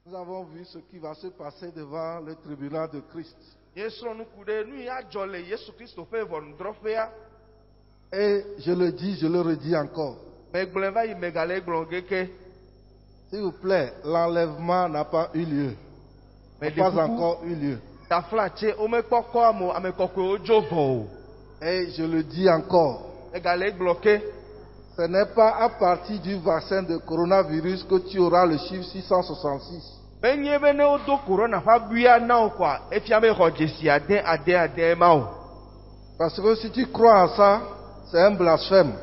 Nous avons vu ce qui va se passer devant le tribunal de Christ. Et je le dis, je le redis encore. S'il vous plaît, l'enlèvement n'a pas eu lieu. N'a pas encore eu lieu. Et je le dis encore. Ce n'est pas à partir du vaccin de coronavirus que tu auras le chiffre 666. Parce que si tu crois en ça, c'est un blasphème.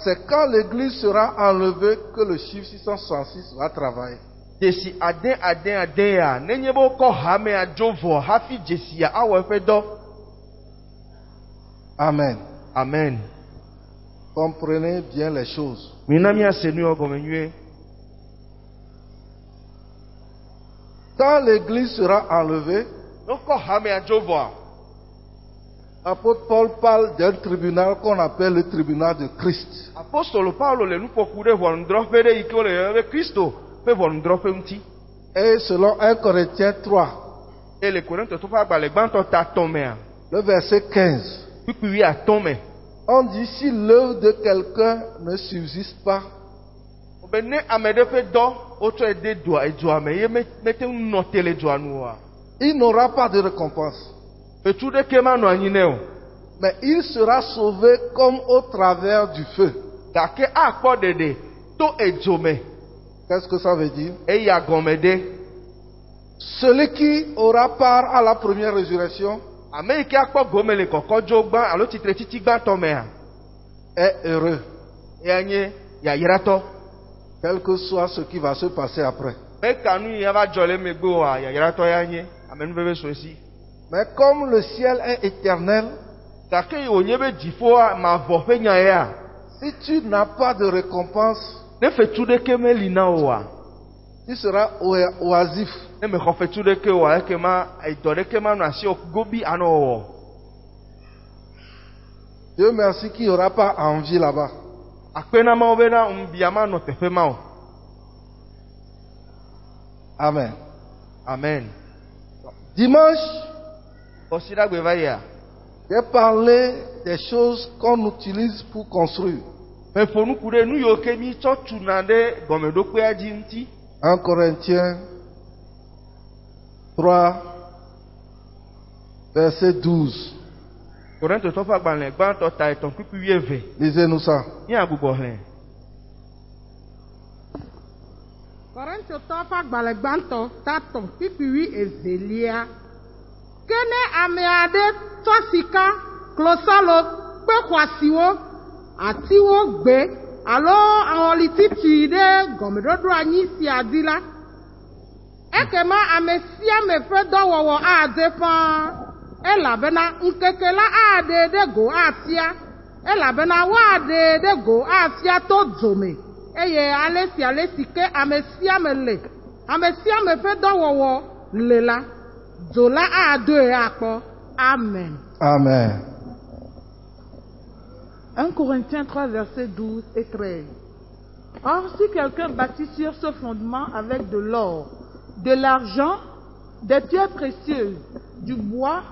C'est quand l'église sera enlevée que le chiffre 666 va travailler. Amen. Amen. Comprenez bien les choses. Quand l'église sera enlevée, l'apôtre Paul parle d'un tribunal qu'on appelle le tribunal de Christ. Et selon 1 Corinthiens 3, le verset 15, on dit si l'œuvre de quelqu'un ne subsiste pas, il n'aura pas de récompense. Mais il sera sauvé comme au travers du feu. Qu'est-ce que ça veut dire? Celui qui aura part à la première résurrection est heureux, quel que soit ce qui va se passer après. Mais comme le ciel est éternel, si tu n'as pas de récompense, tu seras oisif. Dieu merci qu'il n'y aura pas envie là-bas. Amen. Amen. Dimanche, j'ai parlé des choses qu'on utilise pour construire. 1 Corinthiens 3, verset 12. Lisez-nous ça. Kene ameade tosika klosalo pekwasiwo atiwo gbe alo awon lititi de gomedodo anyi si adila ekema amesia me fe dowowo ade pan elabena nkekela ade de go atia elabena wa ade de go atia to dzome eye alesi ke amesia me fe dowowo lela Amen. Amen. 1 Corinthiens 3, versets 12 et 13. Or, si quelqu'un bâtit sur ce fondement avec de l'or, de l'argent, des pierres précieuses, du bois,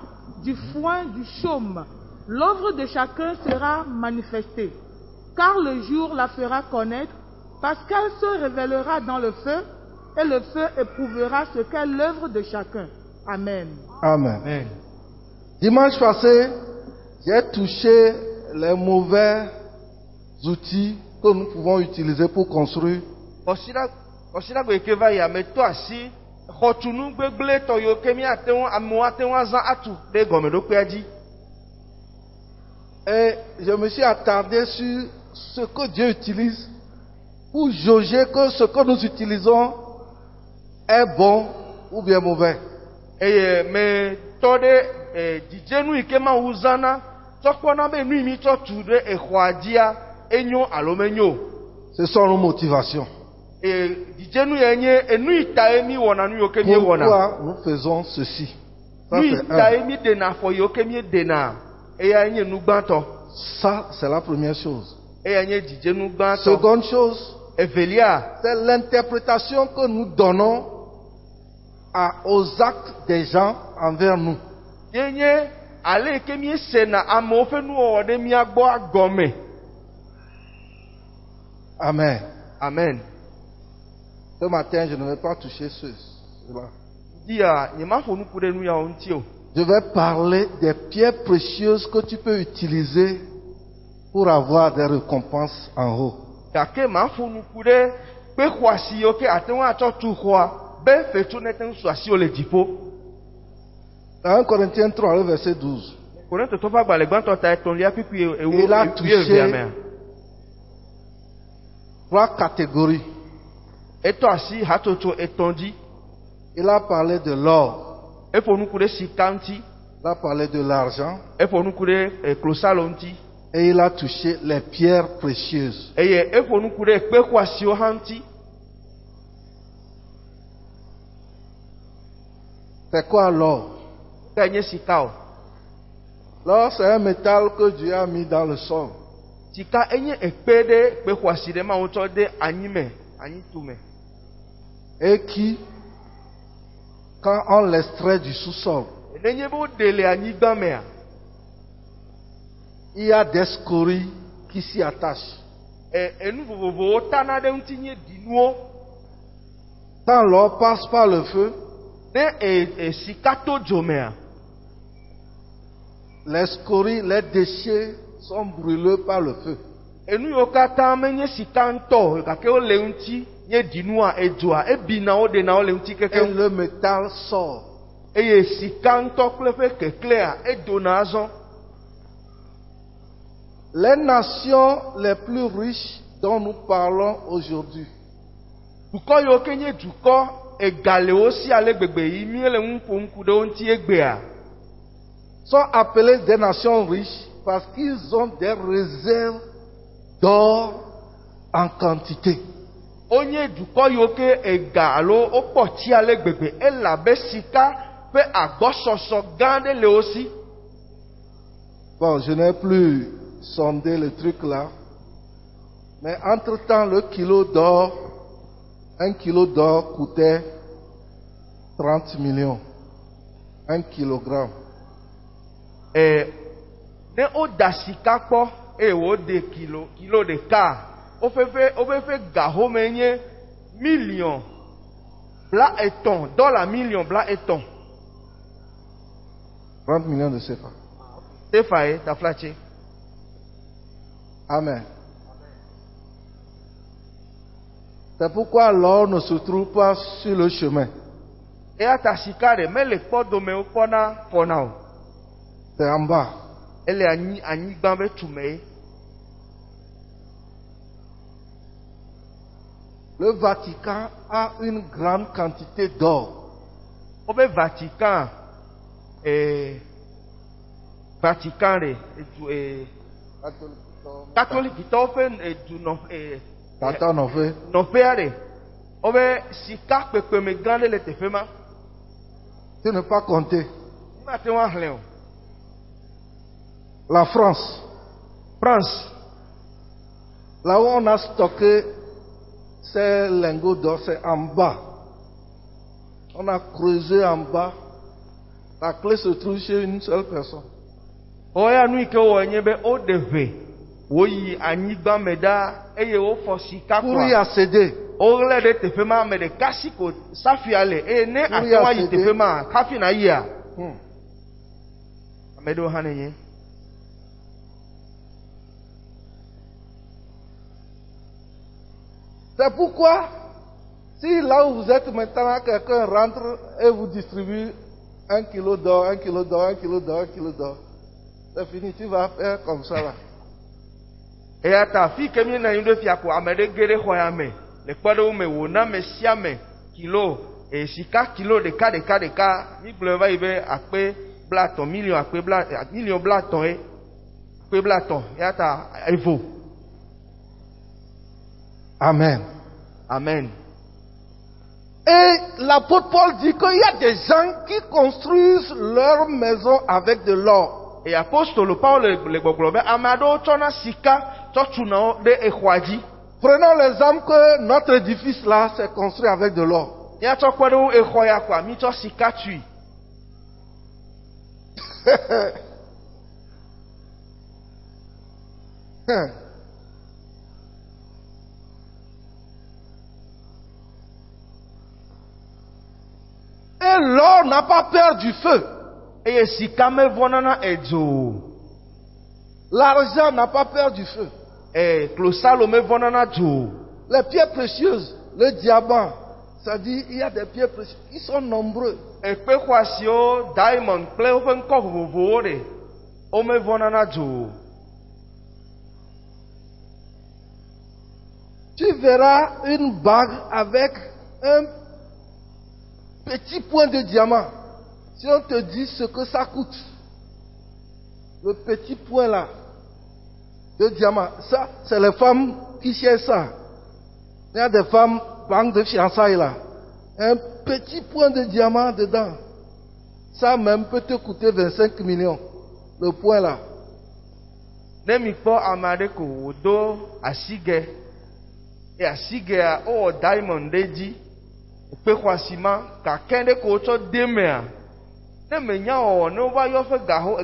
du foin, du chaume, l'œuvre de chacun sera manifestée, car le jour la fera connaître, parce qu'elle se révélera dans le feu, et le feu éprouvera ce qu'est l'œuvre de chacun. Amen. Amen. Amen. Dimanche passé, j'ai touché les mauvais outils que nous pouvons utiliser pour construire. Et je me suis attardé sur ce que Dieu utilise pour jauger que ce que nous utilisons est bon ou bien mauvais. Mais dijenu ikema uzana tokona be nu imi to tude ehwadia enyo alomenyo. Ce sont nos motivations. Dijenu yenye enu itaemi wona nu yokemi wona. Pourquoi nous faisons ceci? Ça c'est itaemi dena fo yokemi dena. Eya enye nu gbanto. Ça c'est la première chose. eya nye dzidzenu gbãtɔ. Seconde chose, Evelia, c'est l'interprétation que nous donnons aux actes des gens envers nous. ye nye ale ke mi sena amewo ƒe nuwɔwɔ ɖe mia gbɔ agɔme. Amen. Amen. Ce matin, je ne vais pas toucher cela. Dia nyemaƒo nuku ɖe nu yawo ŋuti o. Je vais parler des pierres précieuses que tu peux utiliser pour avoir des récompenses en haut. Gake maƒo nuku ɖe kpe xɔasi yiwo ke ate ŋu atsɔ tu xɔa be fetso nete ŋu su asiwo le dziƒo. Dans 1 Corinthiens 3, le verset 12. Korintotɔ ƒe agbalẽ gbãtɔ ta etɔ̃lia kpikpi Il a touché mea. 3 catégories. Etɔ asi hatsotso etɔ̃ dzi. Il a parlé de l'or, Eƒo nuku ɖe sika ŋuti. il a parlé de l'argent Eƒo nuku ɖe klosalo ŋuti. et il a touché les pierres précieuses. Eye eƒo nuku ɖe kpe xɔasiwo hã ŋuti. C'est quoi l'or? Ke nye sika o. L'or, c'est un métal que Dieu a mis dans le sol. Sika enye ekpe ɖe kpe xɔasi ɖe ma wotsɔ de anyime, anyitume. Et qui, quand on l'extrait du sous-sol, Nenye be woɖe le anyigba mea, il y a des scories qui s'y attachent. enu vovovowo tana ɖe ŋuti nye ɖinuwo. Quand l'or passe par le feu, Ne sika to dzo mea, les scories, les déchets sont brûlés par le feu. enu yiwo katã menye sika ŋutɔ gake wole ŋuti nye ɖinua edzoa ebina wo ɖena wo le ŋuti Et kekeŋ. le métal sort. Eye sika ŋutɔ kple eƒe keklea edona azɔ. Les nations les plus riches dont nous parlons aujourd'hui Dukɔ yiwo ke nye dukɔ ega le wo si ale gbegbe yi mi le ŋu ƒom ku ɖe wo ŋuti egbea. sont appelées des nations riches parce qu'ils ont des réserves d'or en quantité. Wonye dukɔ yiwo ke ega alo wokpɔ tsi ale gbegbe elabe sika ƒe agbɔsɔsɔ gã ɖe le wo si. Bon, je n'ai plus sondé le truc là. Mais entre-temps, le kilo d'or, 1 kilo d'or coûtait 30 millions. 1 kilogramme. Ne woda sika kpɔ eye wode kilo ɖeka, woƒe gahome nye million bla etɔ̃, $1 million bla etɔ̃. 30 millions de CFA. Tefa ye taflatse. Amen. C'est pourquoi l'or ne se trouve pas sur le chemin. Eya ta sika ɖe mele kpɔdome wokpɔna fɔna o. C'est en bas. Ele anyigba be tume ye. Le Vatican a une grande quantité d'or. Wobe Vatican ɖe katolikitɔwo ƒe nɔƒea ɖe. Wobe sika kpekpeme gã ɖe le teƒe ma. Tu ne peux pas compter. Mate ŋu axlẽ o. La France, là où on a stocké ces lingots d'or, c'est en bas. On a creusé en bas. La clé se trouve chez une seule personne. Oya nu yi ke wɔ nye be woɖe ʋe woyi anyigba me ɖa eye wofɔ sika Pour y accéder, wolé ɖe teƒe ma ame ɖeka si ko safia le eye ne ate ŋu ayi teƒe ma hafi na yia ame ɖewo hã nenye. c'est pourquoi, si là où vous êtes maintenant, quelqu'un rentre et vous distribue 1 kilo d'or, 1 kilo d'or, 1 kilo d'or, 1 kilo d'or, c'est fini, tu vas faire comme ça là. Eya ta fi ke mi na anyi ɖo fia ko ame ɖe ge ɖe xɔ ya me le kpe ɖe wo me wòna ame sia me kilo sika kilo ɖeka mi gblɔ va yi be akpe blatɔ million million blatɔ ye akpe blatɔ ya ta evo. Amen. Amen. Et l'apôtre Paul dit qu'il y a des gens qui construisent leur maison avec de l'or. Et apostole Paul le gbɔgblɔ be ame aɖewo tsɔna sika tsɔ tuna wo ɖe exɔa dzi. Prenons l'exemple que notre édifice là s'est construit avec de l'or. Míatsɔ kpe ɖe exɔ ya koa mítsɔ sika tui. Et l'or n'a pas peur du feu. Eye sika mevɔna na edzo o. L'argent n'a pas peur du feu. Klosalo mevɔna na dzo o. Les pierres précieuses, le diamant, ça dit il y a des pierres précieuses qui sont nombreux. Ekpe xɔasiwo, diamond kple woƒe ŋkɔ vovovowo ɖe, womevɔna na dzo o. Tu verras une bague avec un petit point de diamant. Si on te dit ce que ça coûte, le petit point là de diamant, ça, c'est les femmes qui cherchent ça. Il y a des femmes, banques de fiançailles là, un petit point de diamant dedans. Ça même peut te coûter 25 millions, le point là. Ne mi kpɔ ame aɖe ko wòdo asigɛ, eye asigɛa wowɔ diamond ɖe dzi, ekpe xɔasi ma, kakɛ ɖe ko wotsɔ de mea, ne menya wɔwɔ ne wova yɔ ƒe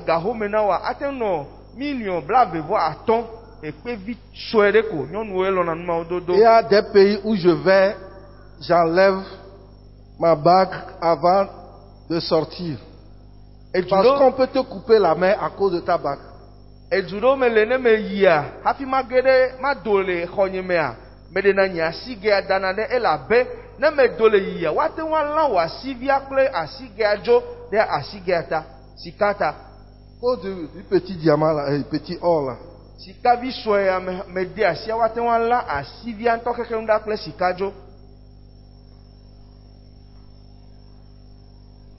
gahome na woa, ate nɔ million blaeve-vɔ-atɔ̃, ekpe vi sue ɖe ko nyɔnuwoe lɔna numawo dodo. Il y a des pays où je vais, j'enlève ma bague avant de sortir. Parce qu'on peut te couper la main à cause de ta bague. Edu ɖewo me le ne me yia hafi ma ge ɖe ma do le xɔnye mea, me ɖe na nye asigɛa dana ɖe elabe ne me do le yia, woate ŋu alã wò asivia kple asigɛa dzo ɖe asigɛa ta, sika ta. Cause du petit diamant là, petit or là. Sika vi sue ya me de asia, woate ŋu alã asivia ŋutɔ keke ŋu ɖa kple sika dzo.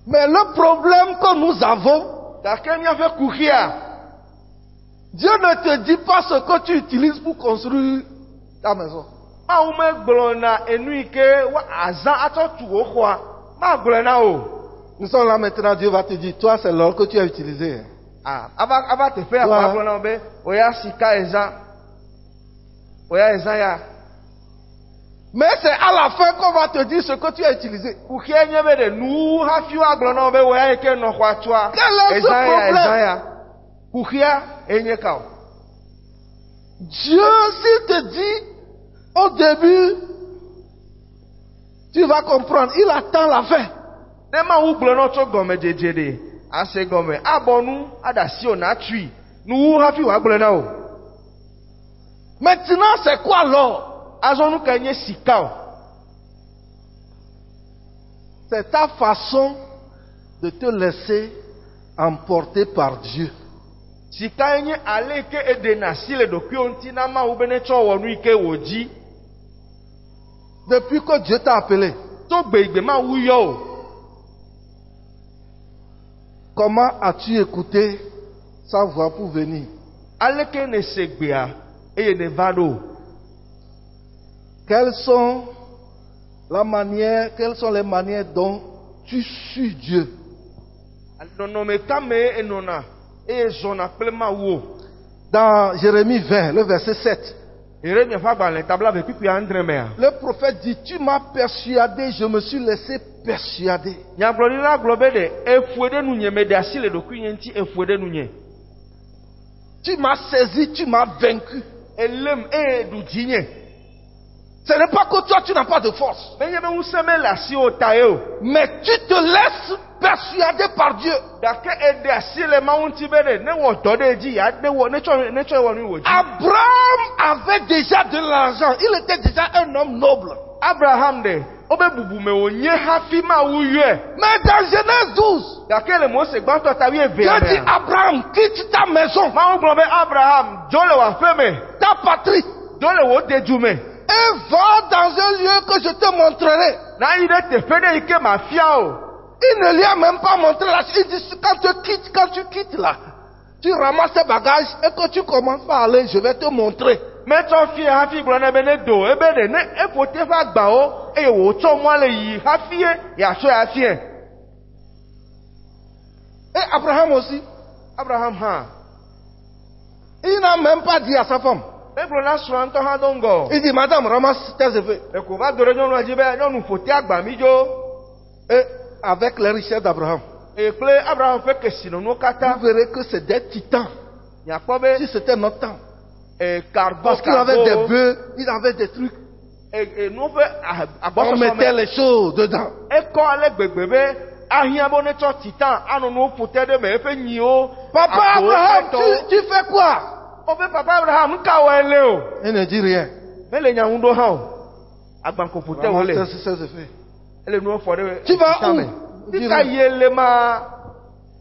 Mais le problème que nous avons, gake míaƒe kuxia, Dieu ne te dit pas ce que tu utilises pour construire ta maison. Mawu megblɔ na enu yi ke azã atsɔ tu wò xɔa, magblɔ na o. Nous sommes là maintenant, Dieu va te dire, toi c'est l'or que tu as utilisé. Ava teƒe ya agblɔ na wo be, oya sika ezã, oya ezã ya. Mais c'est à la fin qu'on va te dire ce que tu as utilisé. Kuxia nye be ɖe nu hafi agblɔ na wo be oya yi ke nɔ xɔa tua, Quel est ce ezã ya, ezã problème? ya. Kuxia enye ka o. Dieu, s'il te dit au début, tu vas comprendre, il attend la fin. Ne Mawu gblɔ na wo tso gɔmedzedze ɖe, ase gɔme, abɔ nu, aɖe asi o na tui, nuwu hafi wòagblɔ na o. Maintenant, c'est quoi l'or? Azɔ nu ka nye sika o. C'est ta façon de te laisser emporter par Dieu. Sika nye ale ke eɖena asi le ɖokuiwo ŋuti na Mawu be ne tsɔ wɔ nu yi ke wòdzi. Depuis que Dieu t'a appelé, To gbe Mawu yɔ o. comment as-tu écouté sa voix pour venir? Ale ke ne se gbea eye ne va ɖo. Quelles sont les manières dont tu suis Dieu? Nɔnɔme ka me enɔna eye zɔna kple Mawu o. Dans Jérémie 20, le verset 7, Yeremia ƒe agbalẽ tabla vekpikpui andre mea. le prophète dit, tu m'as persuadé, je me suis laissé persuader. Nyagblɔɖila gblɔ be ɖe efue ɖe nunye me ɖe asi le ɖokuinye ŋuti efue ɖe nunye. Tu m'as saisi, tu m'as vaincu. Elem eye ɖu dzinye. Ce n'est pas que toi, tu n'as pas de force. Menye be ŋusẽ mele asiwo ta ye o. Mais tu te laisses persuader par Dieu. Gake eɖe asi le Mawu ŋuti be ɖe ne wɔ dɔ ɖe dzi ya ne tsɔ wɔ nu wò dzi. Abraham avait déjà de l'argent. Il était déjà un homme noble. Abraham ɖe wobe bubume wònye hafi Mawu yɔe. Mais dans Genèse 12, Gake le Mose gbãtɔ ta Dieu dit, wuievea. Abraham, quitte ta maison, Mawu gblɔ be Abraham dzo le wò aƒe me, ta patrie, dzo le wò dedu me. et va dans un lieu que je te montrerai. Na yi ɖe teƒe ɖe yi ke mafia o. Il ne lui a même pas montré la suite. Il dit, quand tu quittes là, tu ramasses tes bagages et que tu commences par aller, je vais te montrer. Metsɔ fie hafi gblɔ na be ne do ebe ɖe ne eƒo teƒe agbawo eye wòtsɔ mɔ le yi hafi yeatsɔe afie. Et Abraham aussi, Abraham ha. Il n'a même pas dit à sa femme. Egblɔ na srɔ̃a ŋutɔ hã do ŋgɔ. Il dit, madame, ramasse tes effets. Eko va do ɖe nyɔnua dzi be nyɔnu ƒo te agba mi dzo. Et avec les richesses d'Abraham, Eye kple Abraham ƒe kesinɔnuwo vous katã. verrez que c'est des titans. Miakpɔ be Si c'était notre temps. cargo Parce qu'il avait des bœufs, il avait des trucs. nuwo ƒe On agbɔsɔsɔ mettait me. les choses dedans. Ekɔ ale gbegbe be ahiã be ne tsɔ titan anɔ nuwo ƒo te ɖe me eƒe nyiwo. Papa agbowo, Abraham, tɔwo. tu fais quoi? Woƒe papa Abraham nu ka wɔe le o. Il ne dit rien. Mele nya ŋu ɖo hã o. Agbanko te wo le. Ramasse ses effets. Ele nuwo fɔ ɖe Tu vas titan où? me. Tika yie le ma.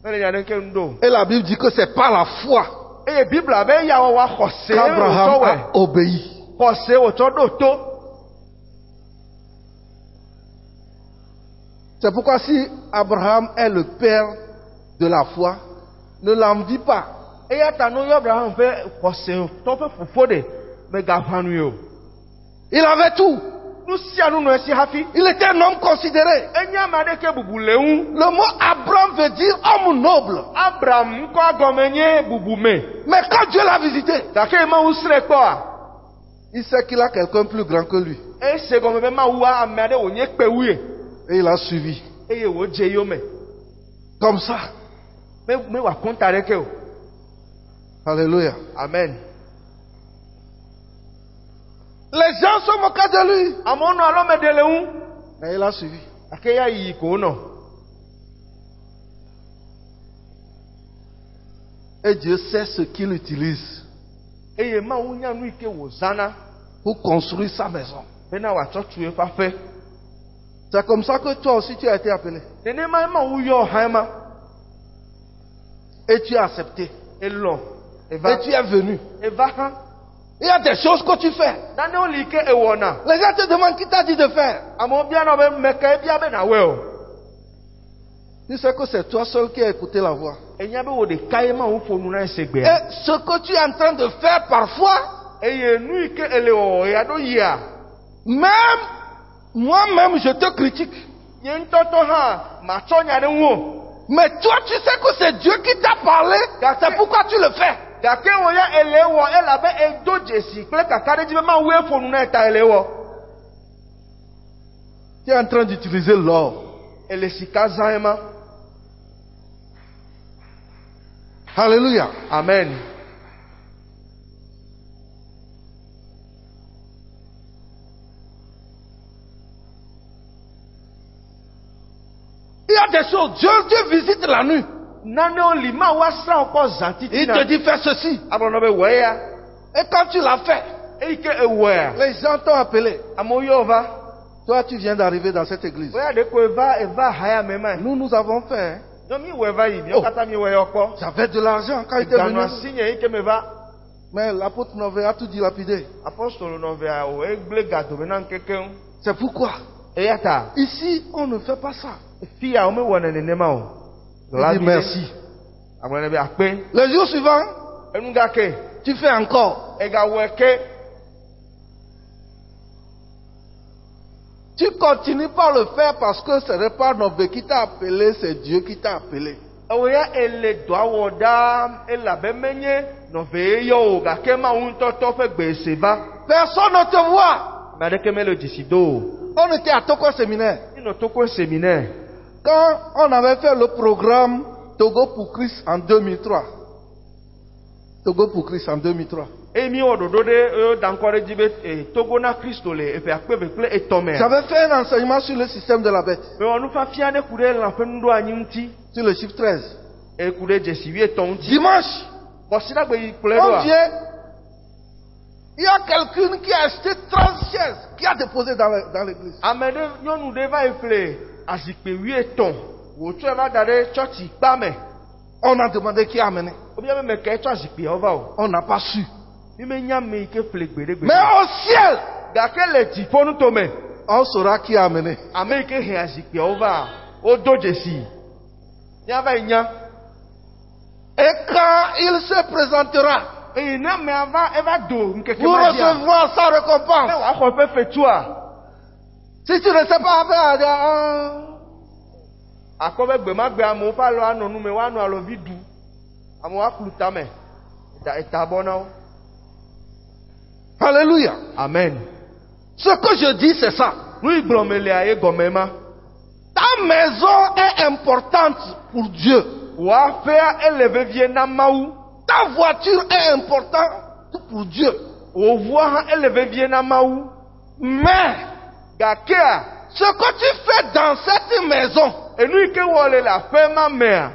Mele nya ɖeke ŋu ɖo. Et la Bible dit que c'est par la foi Eye Biblia be ya wɔwa xɔse wotsɔ qu'Abraham wɔe. a obéi. Xɔse wotsɔ ɖo to. C'est pourquoi si Abraham est le père de la foi, ne l'envie pas. Eya ta no yɔ Abraham ƒe xɔse tɔ ƒe fofo ɖe megaʋã nui o. Il avait tout. Nu sia nu nɔ esi hafi. Il était un homme considéré. Enye ame aɖeke bubu le ŋu. Le mot Abraham veut dire homme noble. Abraham ŋkɔ gɔme nye bubume. Mais quand Dieu l'a visité, Gake Mawu srɛ̃ kpɔa. il sait qu'il a quelqu'un plus grand que lui. Ese gɔme be Mawua ame aɖe wònye kpewue. Et il a suivi. Eye wòdze yome. Comme ça. Me wòakɔnta ɖeke o. Alléluia. Amen. Les gens se moquaient de lui. Amewo nɔ alɔme ɖe le ŋu. Mais il a suivi. Gake ya yi ko wonɔ. Et Dieu sait ce qu'il utilise Eye Mawu nya nu yi ke wòzãna pour construire sa maison. bena wòatsɔ tu eƒe aƒe. C'est comme ça que toi aussi tu as été appelé. Nenema Mawu yɔ hã ma. Et tu as accepté. Elɔ. Et tu es venu. Eva hã. Il y a des choses que tu fais. Nanewo li ke ewɔna. Les gens te demandent qui t'a dit de faire. Amewo bia nɔ be meke ebia be nawɔe o. Tu sais que c'est toi seul qui as écouté la voix. Enya be wò ɖeka ye Mawu ƒo nu na ese Et gbea. ce que tu es en train de faire parfois, Eye nu yi ke ele wɔwɔ ya ɖo yia. même moi-même je te critique. Nye ŋutɔtɔ hã matsɔ nya ɖe ŋu o. Mais toi tu sais que c'est Dieu qui t'a parlé. C'est pourquoi tu le fais. Gake wo ya ele wɔ elabe edo dzesi kple kakaɖedzi be Mawue ƒo nu na ta ele wɔ. Tu es en train d'utiliser l'or. Ele sika zã ema. Alléluia. Amen. Il y a des choses. Dieu visite la nuit. Nanewo li Mawu asrã wo kpɔ zã Il titina. te dit fais ceci. Agblɔ nɔ be wɔe ya. Et quand tu l'as fait, Eyi ke ewɔea. les gens t'ont appelé. Amewo yɔ va. Toi tu viens d'arriver dans cette église. Wɔya ɖe ko eva haya me ma. Nous avons fait. Hein. Nyɔ mi wɔ eva yi. Miawo katã mi wɔ yɔ kpɔ. J'avais de l'argent quand il était Ganɔ venu. asi nye yi ke me va. Mais l'apôtre Nové a tout dilapidé. Apostolo nɔvia o egble gadome na ŋkekeŋ. C'est pourquoi Eya ta. ici on ne fait pas ça. Fia wo me wɔne nenema o. Il dit merci. Agblɔ ne be akpe. Le jour suivant, Enu gake. tu fais encore. Egawɔe ke. Tu continues par le faire parce que ce n'est pas Nové qui t'a appelé, c'est Dieu qui t'a appelé. Ewoya ele dɔa wɔ ɖaa elabe menye nɔvee yɔ o gake Mawu ŋutɔtɔ ƒe gbese va. Personne ne te voit. Ame aɖeke mele dzisi do o. On était à Toko Séminaire. Minɔ toko séminaire. Quand on avait fait le programme Togo pour Christ en 2003. Togo pour Christ en 2003. Eye mi wɔ ɖoɖo ɖe da ŋkɔ ɖe dzi be Togo na Kristo le eƒe akpeve kple etɔ̃ mea. J'avais fait un enseignement sur le système de la bête. Mewɔ nufafia ɖe ku ɖe lã ƒe nuɖoanyi ŋuti. Sur le chiffre 13. Eku ɖe dzesi 13 ŋuti. Dimanche, Bɔsidagbe yi kplɔe on ɖoa. vient. Il y a quelqu'un qui a acheté 30 chaises, qui a déposé dans l'église. Ame ɖe nyɔnu ɖe va yi ƒle azikpui 13 wòtsɔe va da ɖe tsɔtsi kpa me. On a demandé qui a amené. Wobia be me kae tsɔ azikpuiawo va o. On n'a pas su. Mi menya ame yi ke ƒle gbe ɖe gbe. Mais au ciel, Gake le dziƒo nuto me. on saura qui a amené. Ame yi ke he azikpuiawo va wodo dzesi. Míava yi nya. Et quand il se présentera, Eye ne amea va eva do nkeke vous ma dzia. recevrez sa Ne récompense. wòaxɔ eƒe fetua. Si tu ne sais pas faire, Akɔ be gbe ma gbe amewo va lɔ anɔ nu me woanɔ alɔvi ɖu. Amewo akplu tame. Eta bɔ na wo. Alléluia. Amen. Ce que je dis, c'est ça. Nu yi gblɔm lia ye gɔme ma. Ta maison est importante pour Dieu. Wafea ele vevie na Mawu. Ta voiture est importante pour Dieu. Wo voa hã ele vevie na Mawu. Mais Gakea. ce que tu fais dans cette maison, Enu yi ke wɔ le aƒe ma mea.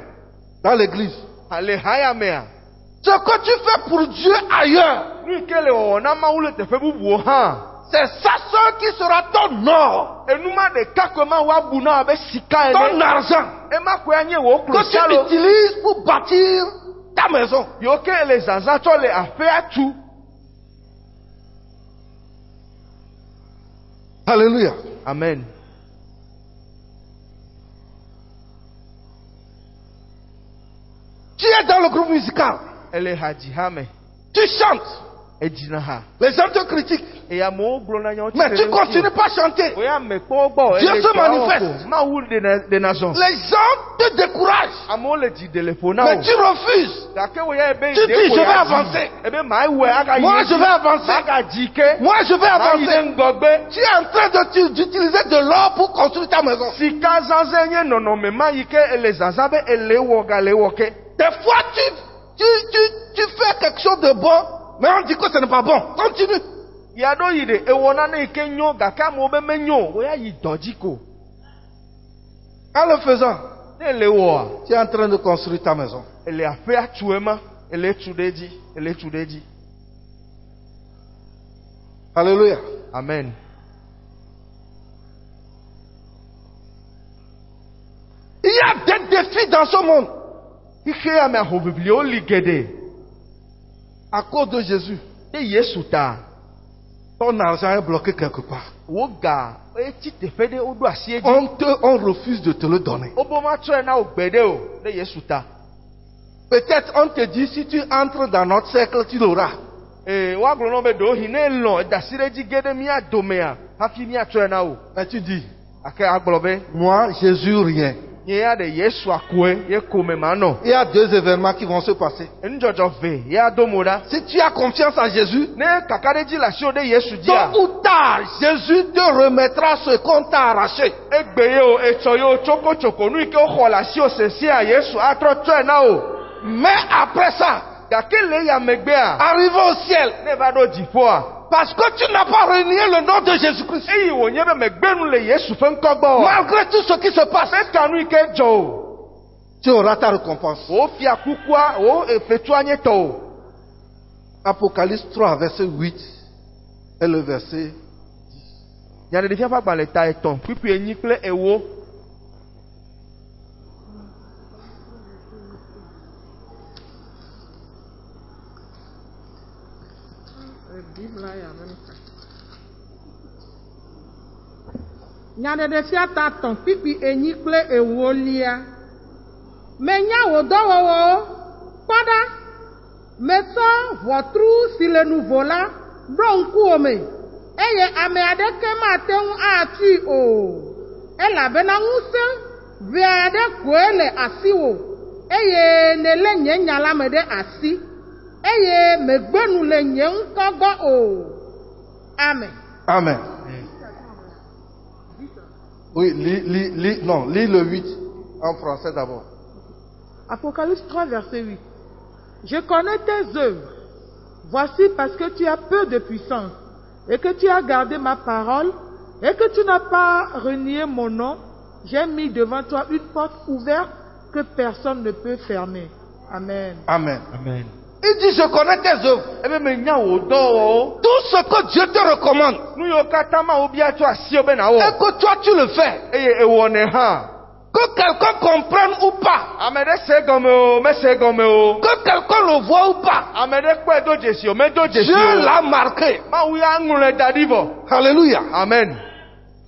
dans l'église, Ale haya mea. ce que tu fais pour Dieu ailleurs, Nu yi ke le wɔwɔ na Mawu le teƒe bubuwo hã. c'est ça ce qui sera ton or, Enu ma ɖeka koe ma woabu na abe sika ton ene. argent, Ema koe anye wo que klosalo. tu utilises pour bâtir ta maison. Yiwo ke le zazã tsɔ le aƒea tu. Alléluia. Amen. Tu es dans le groupe musical, Ele hadzi ha me. tu chantes, Edzina ha. les gens te critiquent, Eye amewo gblɔ na nyawo mais tu continues pas à chanter. O ya me kpɔ gbɔ. Dieu ele se dɔ wɔ manifeste. ko. Mawu ɖena zɔ. Les gens te découragent, Amewo le dzi de le ƒo na mais wo. tu refuses. Gake wo ya ebe Tu dis, je vais avancer. Ebe maa wɔ aga yi. Moi, je vais avancer. Aga dzi ke. Moi, je vais Maa yi avancer. ɖe ŋgɔgbe. Tu es en train d'utiliser de l'or pour construire ta maison. Sika zazɛ nye nɔnɔme ma yi ke ele zazã be ele wɔ gale wɔ ke. Des fois, tu fais quelque chose de bon, mais on dit que ce n'est pas bon. Continue. Ya ɖo yi ɖe ewɔ nane yi ke nyo gake amewo be menyo. Wo ya yi dɔ dzi ko. En le faisant, Ne ele wɔa. tu es en train de construire ta maison. Ele aƒea tu ema. Ele tu ɖe dzi. Ele tu ɖe dzi. Alléluia. Amen. Il y a des défis dans ce monde Xixe ya me ahoʋiʋliwo li geɖe. à cause de Jésus. Ɖe Yesu ta. Ton argent est bloqué quelque part. Wo ga etsi teƒe ɖe woɖo asi edzi. On refuse de te le donner. Wobo matrɔe na wo gbeɖe o. Ɖe Yesu ta. Peut-être on te dit si tu entres dans notre cercle, tu l'auras. Woagblɔ na wo be ɖewohi ne lɔ da asi ɖe dzi ge ɖe mía domea hafi míatrɔe na wo. Mais tu dis, Ake agblɔ be moi, Jésus, rien. nye ya ɖe Yesua koe ye kome manɔ. Il y a deux événements qui vont se passer. Enudzɔdzɔ ve ya do mo ɖa. Si tu as confiance en Jésus, Ne kaka ɖe dzi le asiwo ɖe Yesu dzia. tôt ou tard, Jésus te remettra ce qu'on t'a arraché. Egbe ye o etsɔ ye o tsokotsoko nu yi ke woxɔ le asiwo sesia Yesu atrɔ tsɔe na o. Mais après ça, Gake le ya megbea. arrivé au ciel, Ne va ɖo dziƒoa. parce que tu n'as pas renié le nom de Jésus-Christ, Eyi wònye be megbenu le Yesu ƒe ŋkɔ gbɔ o. malgré tout ce qui se passe, Meka nu yi ke dzɔ o. tu auras ta récompense. Wò fia kukua, wò fetua nye tɔ o. Apocalypse 3, verset 8 et le verset. Nyaɖeɖefia ƒe agbalẽ ta etɔ̃ kpikpi enyi kple ewo. Nyaɖeɖefia ta tɔ̃ kpikpi enyi kple ewolia. Menya wò dɔwɔwɔwo. Kpɔ ɖa, metsɔ ʋɔtru si le nu vo la ɖo ŋkuwòme, eye ame aɖeke mate ŋu atui o, elabena ŋusẽ ʋɛ aɖe koe le asiwò, eye nèlé nye nya la me ɖe asi, eye megbenu le nye ŋkɔ gbɔ o. Amen. Amen. Oui, lis le 8 en français d'abord. Apocalypse 3, verset 8. Je connais tes œuvres. Voici parce que tu as peu de puissance et que tu as gardé ma parole et que tu n'as pas renié mon nom, j'ai mis devant toi une porte ouverte que personne ne peut fermer. Amen. Amen. Amen. Il dit, je connais tes œuvres. Ebe menya wò dɔwɔwo. Tout ce que Dieu te recommande Nu yiwo katã ma wo bia tso asiwo be na wɔ. et que toi tu le fais, Eye ewɔnɛ hã. que quelqu'un comprenne ou pas, Ame ɖe se gɔme o, mese gɔme o. que quelqu'un le voit ou pas, Ame ɖe kpɔe do dzesi o, medo dzesi Dieu o. l'a marqué. Mawu ya ŋlɔe da ɖi vɔ. Alléluia. Amen.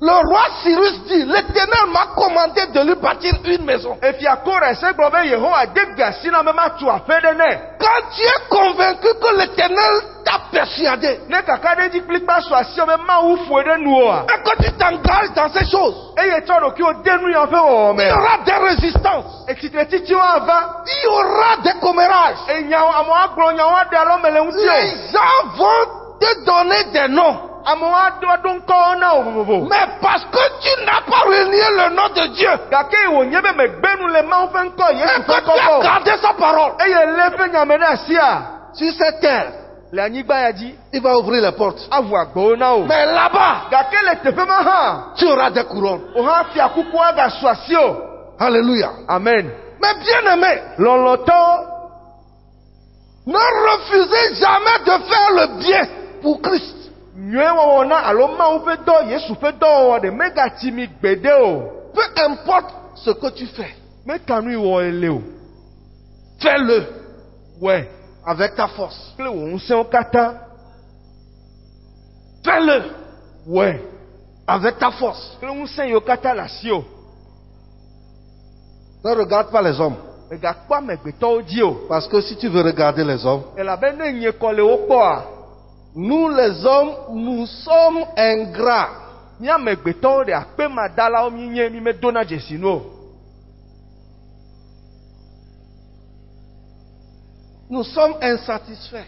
Le roi Cyrus dit, l'Éternel m'a commandé de lui bâtir une maison. Efia Kore se gblɔ be Yehowa de gasi na me ma tu aƒe ɖe nɛ. Quand tu es convaincu que l'Éternel t'a persuadé, Ne kaka ɖe dzi kplikpa so asi be Mawu ƒoe ɖe nuwoa. et que tu t'engages dans ces choses, Eye tsɔ ɖokuiwo de nu ya ƒe wɔwɔ il me. y aura des résistances, Etsitre tsitsiwo ava. il y aura des commérages. Enyawo amewo agblɔ nyawo aɖe alo me le ŋuti Les o. gens vont te donner des noms. Amewo aɖo ŋkɔwo na wo vovovo. Mais parce que tu n'as pas renié le nom de Dieu, Gake wònye be megbe nu le Mawu ƒe ŋkɔ et Yesu que ƒe tu as kɔkɔ. gardé sa parole, Eye lé eƒe nyame ɖe asia. sur cette terre, Le anyigba ya dzi. il va ouvrir les portes. Avu agbewo na wo. Mais là-bas, Gake le teƒe ma hã. tu auras des couronnes. O hã fia kuku agasu asi o. Alléluia. Amen. Mais bien aimé, Lɔlɔtɔwo. ne refusez jamais de faire le bien pour Christ. Nyuie wɔwɔ na alo Mawu ƒe dɔ Yesu ƒe dɔwɔwɔ ɖe megatsi mi gbede o. Peu importe ce que tu fais, Meka nu wɔ ele o. fais-le Wɔe avec ta force. kple wò ŋusẽwo katã. Fais-le Wɔe avec ta force. kple ŋusẽ yiwo katã le asi o. Ne regarde pas les hommes. Megakpɔ amegbetɔwo dzi o. Parce que si tu veux regarder les hommes, Elabe ne nye kɔ le wo kpɔa. nous les hommes, nous sommes ingrats. Mí amegbetɔwo ɖe akpemadalawo mí nye mí medona dzesi nu o. Nous sommes insatisfaits.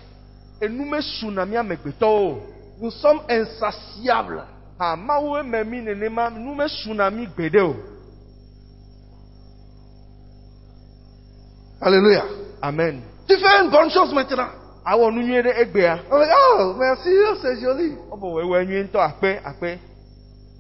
Enu mesuna mí amegbetɔwo o. Nous sommes insatiables. Ha Mawu eme mí nenema nu mesuna mí gbede o. Alléluia. Amen. Tu fais une bonne chose maintenant. Awɔ nu nyuie ɖe egbea. On dit, oh, merci, oh, c'est joli. Ɔbɔ wɛwɛ nyuie ŋutɔ akpe.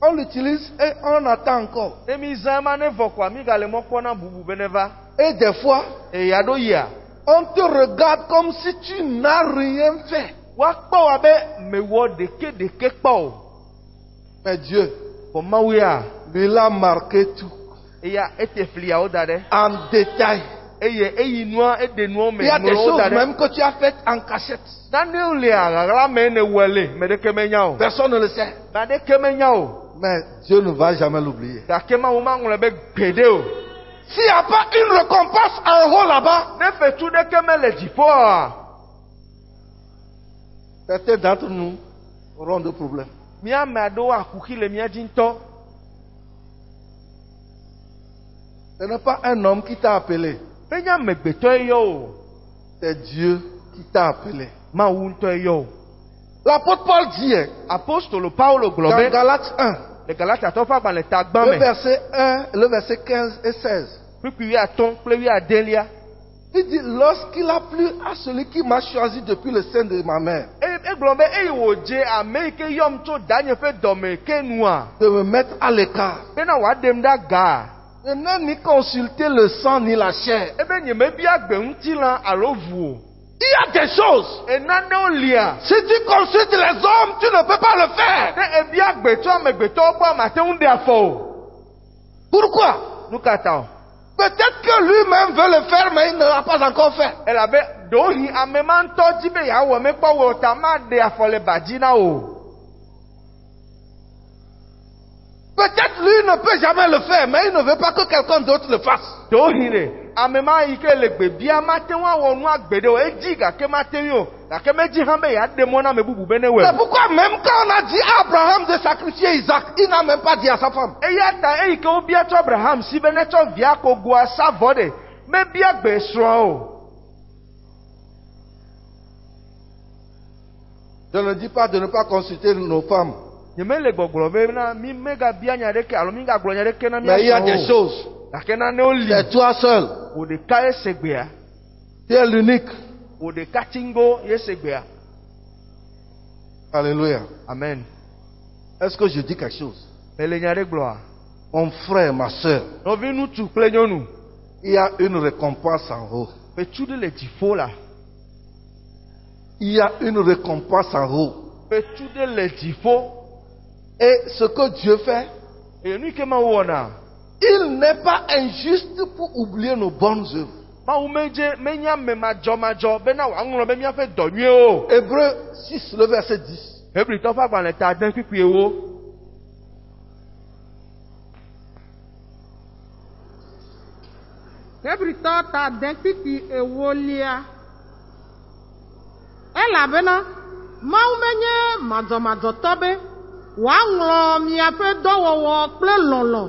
On l'utilise et on attend encore. Ne mí zã ema ne vɔ koa mí gale mɔ kpɔna bubu be ne va. Et des fois, Eya ɖo yia. on te regarde comme si tu n'as rien fait. Woakpɔ wa be mewɔ ɖeke kpɔ o. Mais Dieu, Bɔn Mawu ya. lui, il a marqué tout Eya ete fliawo da ɖe. en détail. Eye eyi nua eɖe nuwo me Il y a des ŋlɔwo choses da ɖe. même que tu as faites en cachette. Nanewo le aɣaɣla me ne wele me ɖeke menya o. Personne ne le sait. Naɖeke menya o. Mais Dieu ne va jamais l'oublier. Gake Mawu maŋlɔe be gbeɖe o. S'il n'y a pas une récompense en haut là-bas, Ne fetu ɖeke mele dziƒoa. certains d'entre nous auront des problèmes. Mía ame aɖewo akuxi le mía dzi ŋutɔ. Ce n'est pas un homme qui t'a appelé, Menye amegbetɔ yɔ o. c'est Dieu qui t'a appelé. Mawu ŋutɔ yɔ o. L'apôtre Paul dit hein, Apostolo Paulo gblɔ dans be Galates 1, le Galatiatɔwo ƒe agbalẽ ta gbã le me. verset 1, le verset 15 et 16. Kpikpi 15 kple 16. Il dit, lorsqu'il a plu à celui qui m'a choisi depuis le sein de ma mère, Egblɔ be eye wòdze ame yi ke yɔm tso danye ƒe dɔme ke nua. de me mettre à l'écart. Bena wòaɖem ɖe aga. Je n'ai ni consulté le sang ni la chair. Ebe nyemebia gbe ŋutilã alo vu o. Il y a des choses. Enanewo lia. Si tu consultes les hommes, tu ne peux pas le faire. Ne ebia gbe tso amegbetɔwo gbɔ mate ŋu ɖe afɔ o. Pourquoi? Nu ka ta o? Peut-être que lui-même veut le faire, mais il ne l'a pas encore fait. Elabe ɖewohi ame ma ŋutɔ dzi be yeawɔ mekpɔ wɔ ta maɖe afɔ le ba dzi na o. Peut-être lui ne peut jamais le faire, mais il ne veut pas que quelqu'un d'autre le fasse. Ɖewohi ɖe ame ma yi ke le gbe bia mate ŋu awɔ nua gbeɖe o. Edzi gake mate ŋu o. Gake medzi hã be yeaɖe mɔ na ame bubu be ne wɔe. C'est pourquoi même quand on a dit à Abraham de sacrifier Isaac, il n'a même pas dit à sa femme. Eya ta eyi ke wobia tso Abraham si be ne tsɔ via kogoa sa vɔ ɖe mebia gbe srɔ̃a o. Je ne dis pas de ne pas consulter nos femmes, Nyemele gbɔgblɔ be na mi megabia nya ɖeke alo mi gagblɔ nya ɖeke na mais il y a mia des srɔ̃wo. choses. Gake nanewo li. C'est toi seul. Wò ɖeka ye se gbea. Tu es l'unique. Wò ɖeka tsingo ye se gbea. Alléluia. Amen. Est-ce que je dis quelque chose? Mele nya ɖe gblɔa. Mon frère, ma soeur, Nɔvi ŋutsu kple nyɔnu. il y a une récompense en haut. Fetu ɖe le dziƒo la. Il y a une récompense en haut. Fetu ɖe le dziƒo. Et ce que Dieu fait, Eye nu yi ke Mawu wɔna. il n'est pas injuste pour oublier nos bonnes œuvres. Mawu medze menye ame madzɔmadzɔ bena wòaŋlɔ be míaƒe dɔ nyuiwo. Hébreux 6, le verset 10. Hebritɔ ƒe agbalẽ ta 10 kpikpi ewo. Hebritɔ ta den kpikpi ewolia. Elabena Mawu menye madzɔmadzɔtɔ be wòaŋlɔ miaƒe dɔwɔwɔ kple lɔlɔ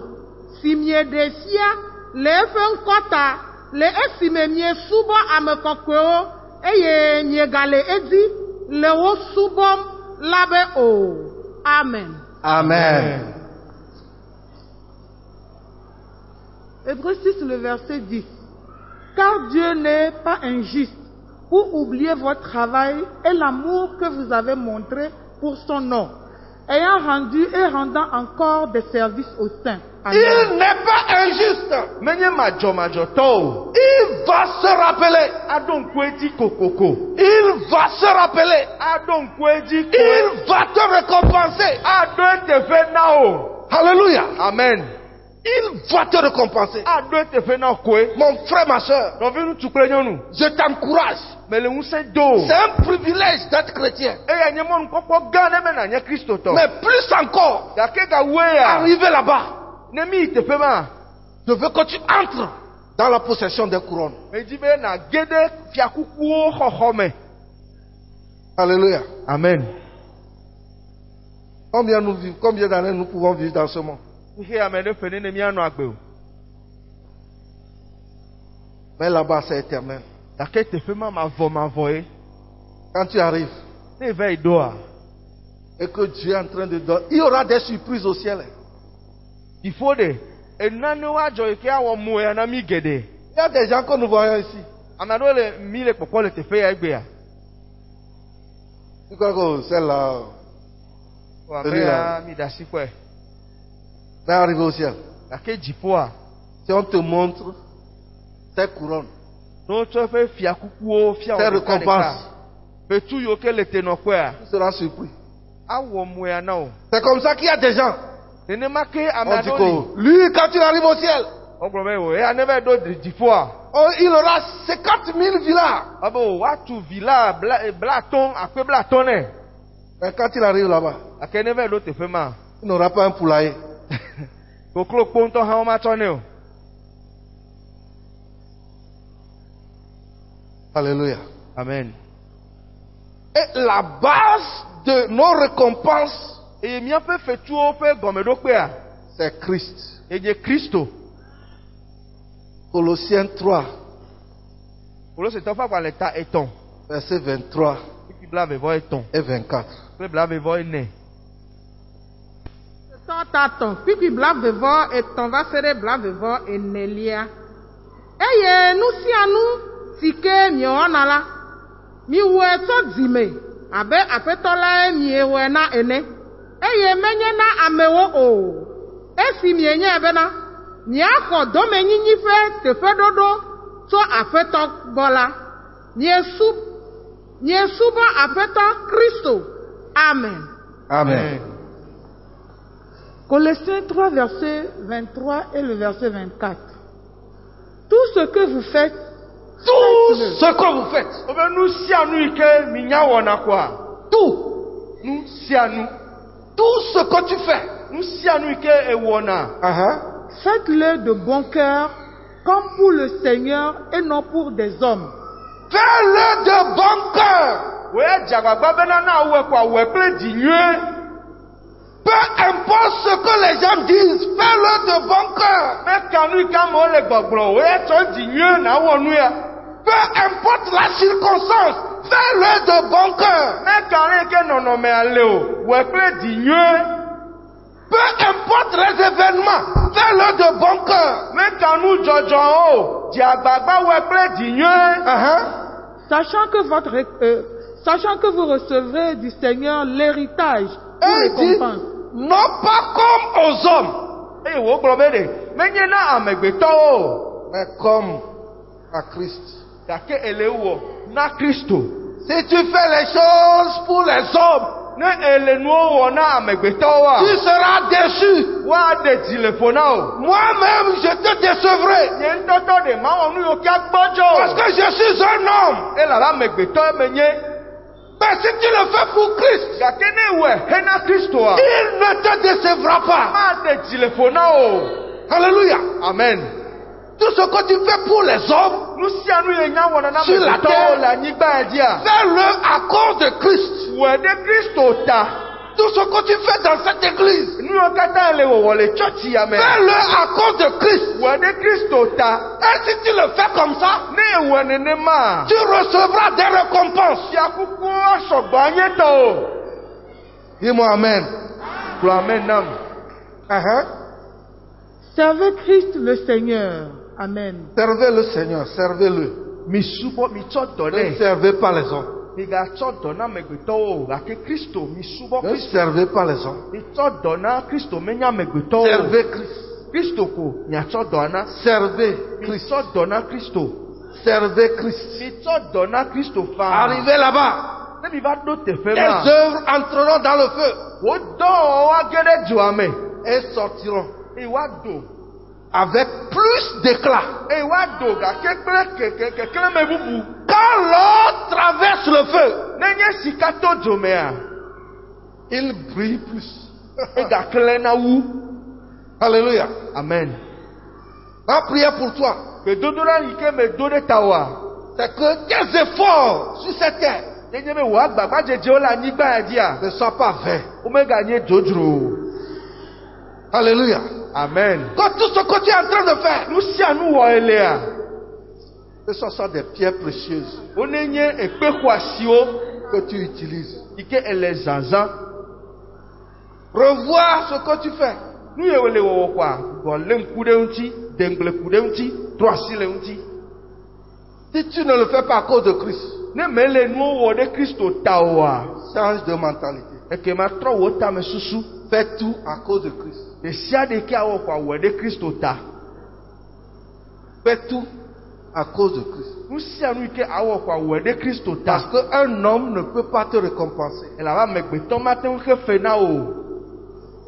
si mieɖe fia le eƒe ŋkɔ ta le esime miesubɔ ame kɔkɔewo eye miegale edzi le wo subɔm la be o. Amen. Amen. Hébreux 6, le verset 10. Car Dieu n'est pas injuste pour oublier votre travail et l'amour que vous avez montré pour son nom, ayant rendu et rendant encore des services aux saints. Amen. Il n'est pas injuste. Menye madzɔmadzɔtɔ. Il va se rappeler. Aɖo ŋku edzi kokoko. Il va se rappeler. Aɖo ŋku edzi Il koe. va te récompenser. Aɖo eteƒe na wo. Alléluia. Amen. Il va te récompenser. Aɖo eteƒe na wo koe. Mon frère, ma soeur, Nɔvi ŋutsu kple nyɔnu. je t'encourage. Mele ŋusẽ do. C'est un privilège d'être chrétien. Eya nye mɔnukpɔkpɔ gã ɖe be nànye kristotɔ. Mais plus encore, Gake gawoe ya. arrivé là-bas, Ne mi yi teƒe ma. je veux que tu entres dans la possession des couronnes. Medzi be nàge ɖe fiakukuwo xɔxɔ me. Alléluia. Amen. Combien d'années nous pouvons vivre dans ce monde? Ihe ame ɖe ƒe ne mianɔ agbe o. Mais là-bas, c'est éternel. Gake teƒe ma mavɔ ye. Quand tu arrives Ne va yi doa. et que Dieu est en train de donner, il y aura des surprises au ciel. Il faut de. Enanewo adzɔ yi ke awɔ mo ya na mi geɖe. Il y a des gens que nous voyons ici. Ame aɖewo le mi le kpɔkpɔ le teƒe ya egbea. Tu crois que celle-là Wabea mi da si kɔe. va arriver au ciel? Gake dziƒoa. Si on te montre tes couronnes, Ne wotsɔ eƒe fiakukuwo fia tes wo ɖeka ɖeka. récompenses, Petu yiwo ke le tenɔƒea. tu seras surpris. Awɔ mo ya na wo. C'est comme ça qu'il y a des gens. Nenema ke ame On dit aɖewo li. que lui, quand il arrive au ciel, Wogblɔ be wo eya ne va ɖo dziƒoa. il aura 50 000 villas. Abe woatu vila blatɔ̃ akpe blatɔ̃ nɛ. Mais quand il arrive là-bas, Gake ne va ɖo teƒe ma. il n'aura pas un poulailler. Koklo kpoŋtɔ hã womatsɔ nɛ o. Alléluia. Amen. Et la base de nos récompenses, Eye míaƒe fetuwo ƒe gɔmeɖokpea. c'est Christ. Edze Kristo. Colossiens 3, Kolositɔwo ƒe agbalẽ ta 3, versets 23 kpikpi 23 et 24. kple 24. Tɔ ta tɔn kpikpi blavevɔ etɔ̃ va se ɖe blavevɔ enelia. Eye nu sia nu si ke miewɔna la, miwɔe tso dzime abe aƒetɔ lae miewɔe na ene. Eye menye na amewo o. Esi mienyae bena miaxɔ domenyinyi ƒe teƒeɖoɖo tso aƒetɔ gbɔ la, miesubɔ aƒetɔ Kristo. Amen. Amen. Colossiens 3, verset 23 et le verset 24. Tout ce que vous faites, Tout faites-le. ce que vous faites, Wobe nu sia nu yi ke minya wɔna koa. tout, Nu sia nu. tout ce que tu fais, Nu sia nu yi ke ewɔna. Faites-le de bon cœur, comme pour le Seigneur et non pour des hommes. fais-le de bon cœur. Woya dze agbagba bena na awɔe koa wɔe kple dzi nyuie. Peu importe ce que les gens disent, fais-le de bon cœur. Meka nu yi ke amewo le gbɔgblɔ. Woya tsɔ dzi nyuie na wɔ nu ya. Peu importe la circonstance, fais-le de bon cœur. Meka nu yi ke nɔnɔmea le o. Wɔe kple dzi nyuie. Peu importe les événements, fais-le de bon cœur. Meka nu dzɔdzɔ o. Dze agbagba wɔe kple dzi nyuie. Sachant que vous recevrez du Seigneur l'héritage pour Et il dit, récompense. non pas comme aux hommes, Eye wogblɔ be ɖe menye na amegbetɔwo o. mais comme à Christ. Gake ele wɔ na Kristo. Si tu fais les choses pour les hommes, Ne ele nuwo wɔ na amegbetɔwoa. tu seras déçu. Woaɖe dzi le ƒo na o. Moi-même, je te décevrai. Nye ŋutɔtɔ ɖe mawɔ nu yiwo ke agbɔdzɔ Parce o. que je suis un homme. Elabe amegbetɔ menye. Mais si tu le fais pour Christ, Gake ne wɔe hena Kristoa. il ne te décevra pas. Maɖe dzi le ƒo na o. Alléluia. Amen. Tout ce que tu fais pour les hommes, nu sia nu ye nya wɔna na Sur la amegbetɔwo terre. le anyigba ya dzia. fais-le à cause de Christ. Wɔ ɖe Kristo ta. Tout ce que tu fais dans cette église, Nu yiwo katã le wɔwɔ le tsɔtsi ya me. fais-le à cause de Christ. Wɔ ɖe Kristo ta. Et si tu le fais comme ça, Ne ewɔ nenema. tu recevras des récompenses. Fiakukuwo sɔgbɔ anyetɔ o. Dis-moi Amen. Gblɔ amen nam. Servez Christ le Seigneur. Amen. Servez le Seigneur, servez-le. Misubɔ mitsɔ dɔ Ne nɛ. servez pas les hommes. Migatsɔ dɔ na amegbetɔwo o, gake Kristo misubɔ Ne Kristo. servez pas les hommes. Mitsɔ dɔ na Kristo menye amegbetɔwo o. Servez Christ. Kristo ko miatsɔ dɔ na. Servez Christ. Mitsɔ dɔ na Kristo. Servez Christ. Mitsɔ dɔ na Kristo fa. Arrivez là-bas. Ne mi va ɖo teƒe Les ma. œuvres entreront dans le feu Wo dɔwɔwɔ age ɖe dzoa me. et sortiront Eye woado. avec plus d'éclat. Eye woado gake kple keklẽme bubu. Quand l'or traverse le feu, Nenye sika to dzomea. il brille plus. Egaklẽ na wu. Alléluia. Amen. Ma prière pour toi, Gbedodoɖa yi ke me do ɖe tawòa. c'est que tes efforts sur cette terre Nenye be wò agbagbadzedzewo le anyigba ya dzia. ne soient pas vains. Womeganye dzodzro o. Alléluia. Amen. Que tout ce que tu es en train de faire, Nu sia nu wɔ elea. que ce soit des pierres précieuses Wonenye ekpe xɔasiwo que tu utilises. yi ke ele zazã. Revois ce que tu fais. Nu ye le wɔwɔ kɔa, gbɔ le ŋku ɖe ŋuti, de ŋgbleku ɖe ŋuti, trɔ asi le ŋuti. Si tu ne le fais pas à cause de Christ, Ne mele nuwo wɔ ɖe Kristo ta oa, change de mentalité. ekema trɔ wò tame susu. Fais tout à cause de Christ. Ɖe sia ɖe ke awɔ kɔa wɔ ɖe Kristo ta. Fais tout à cause de Christ. Nu sia nu yi ke awɔ kɔa wɔ ɖe Kristo ta. Parce qu'un homme ne peut pas te récompenser. Elaba amegbetɔ mate ŋu xe fe na o.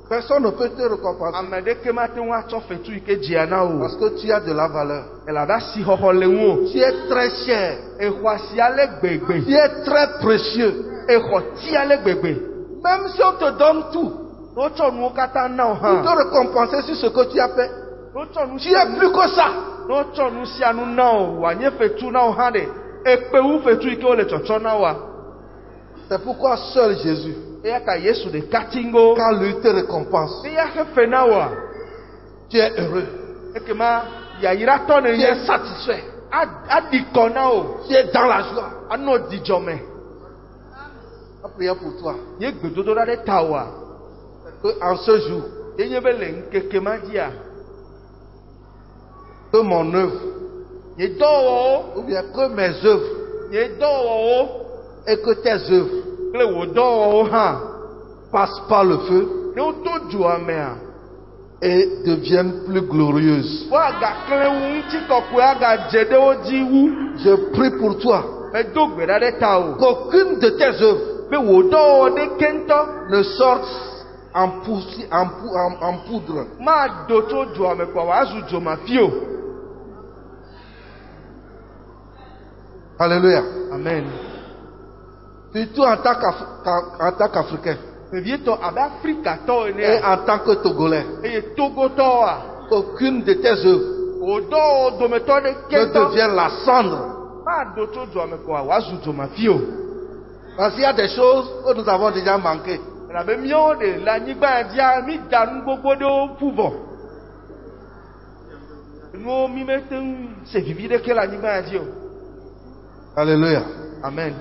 Personne ne peut te récompenser. Ame ɖeke mate ŋu atsɔ fetu yi ke dzia na o. Parce que tu as de la valeur. Elaba asixɔxɔ le ŋu. Tu es très cher. Exɔ asi ale gbegbe. Tu es très précieux. Exɔ ti ale gbegbe. Même si on te donne tout, Wotsɔ nuwo katã na wo pour hã. te récompenser sur ce que tu as fait, Wotsɔ nu tu sia es plus que ça. Wotsɔ nu sia nu na wo wòanye fetu na wo hã ɖe. Ekpe wu fetu yi ke wole tsɔtsɔ na woa. C'est pourquoi seul Jésus, Eya ta Yesu ɖeka tingo. quand lui te récompense, Ne ya xe fe na woa. tu es heureux. Ekema yayiratɔ ne Tu nye. es satisfait. Aɖi kɔ na wo. Tu es dans la joie. Anɔ dzidzɔ me. Ma prière pour toi, Ye gbedodoɖa ɖe ta woa. que en ce jour, Ye nye be le ŋkeke ma dzia. que mon œuvre, Nye dɔwɔwɔ. ou bien que mes œuvres, Nye dɔwɔwɔ. et que tes œuvres Kple wò dɔwɔwɔ hã. passent par le feu Ne woto dzoa mea. et deviennent plus glorieuses. Woagaklẽ wu ŋuti kɔkɔe agadze ɖe wo dzi wu. Je prie pour toi, Medo gbe ɖa ɖe ta o. qu'aucune de tes œuvres Be wò dɔwɔwɔ ɖeke ŋutɔ. ne sorte en poudre, Mado tso dzoa me kpɔ wòazu dzomafi o. Alléluia. Amen. Surtout en tant qu'Africain Vevietɔ abe Afrikatɔ et enea. en tant que Togolais, Eye Togotɔa. qu'aucune de tes œuvres Wò dɔwɔwɔ dometɔ ɖeke ne ŋutɔ. devienne la cendre. Mado tso dzoa me kpɔ wòazu dzomafi o. Parce qu'il y a des choses que nous avons déjà manquées. Elabe míawo ɖe le anyigba ya dzia mi da nu gbogbo ɖewo ƒu vɔ. Nuwo mi mete ŋu se vivi ɖeke le anyigba ya dzi o. Alléluia. Amen.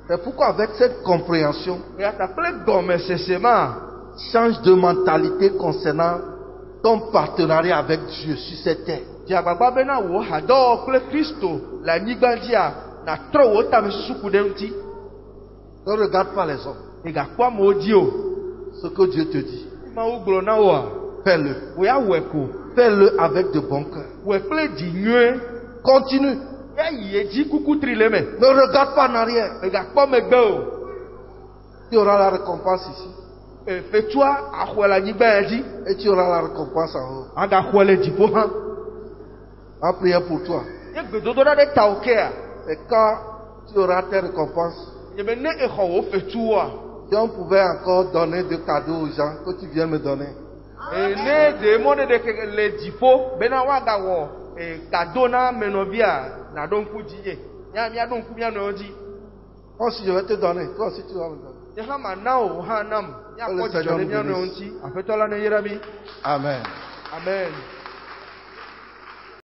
C'est pourquoi avec cette compréhension, Eya ta kple gɔmesese ma. change de mentalité concernant ton partenariat avec Dieu sur cette terre. Dze agbagba bena wò hadɔwɔ kple Kristo le anyigba dzia na trɔ wò tame susu ku ɖe ŋuti. Ne regarde pas les hommes. Egakpɔ amewo dzi o. Ce que Dieu te dit, Mawu gblɔ na woa. fais-le. Wò ya wɔe ko. Fais-le avec de bon cœur. Wɔe kple dzi nyuie. Continue. Ya yi edzi kukutri le me. Ne regarde pas en arrière. Megakpɔ megbe o. Tu auras la récompense ici. Fetua axɔe le anyigba ya dzi. Et tu auras la récompense en haut. Agaxɔe le dziƒo hã. Ma prière pour toi. Ye gbedodoɖa ɖe tawò kea. Et quand tu auras tes récompenses, Nye be ne exɔ wò fetuwoa. si on pouvait encore donner des cadeaux aux gens que tu viens me donner. Et ne demande de les dipos, bena waga wo kadona menovia na don kujiye. Ya don kubia no di. Moi aussi, je vais te donner. Toi aussi, tu vas me donner. Ya hama nao hanam. Ya ko jole bia no nti. Afetola ne yerabi. Amen. Amen.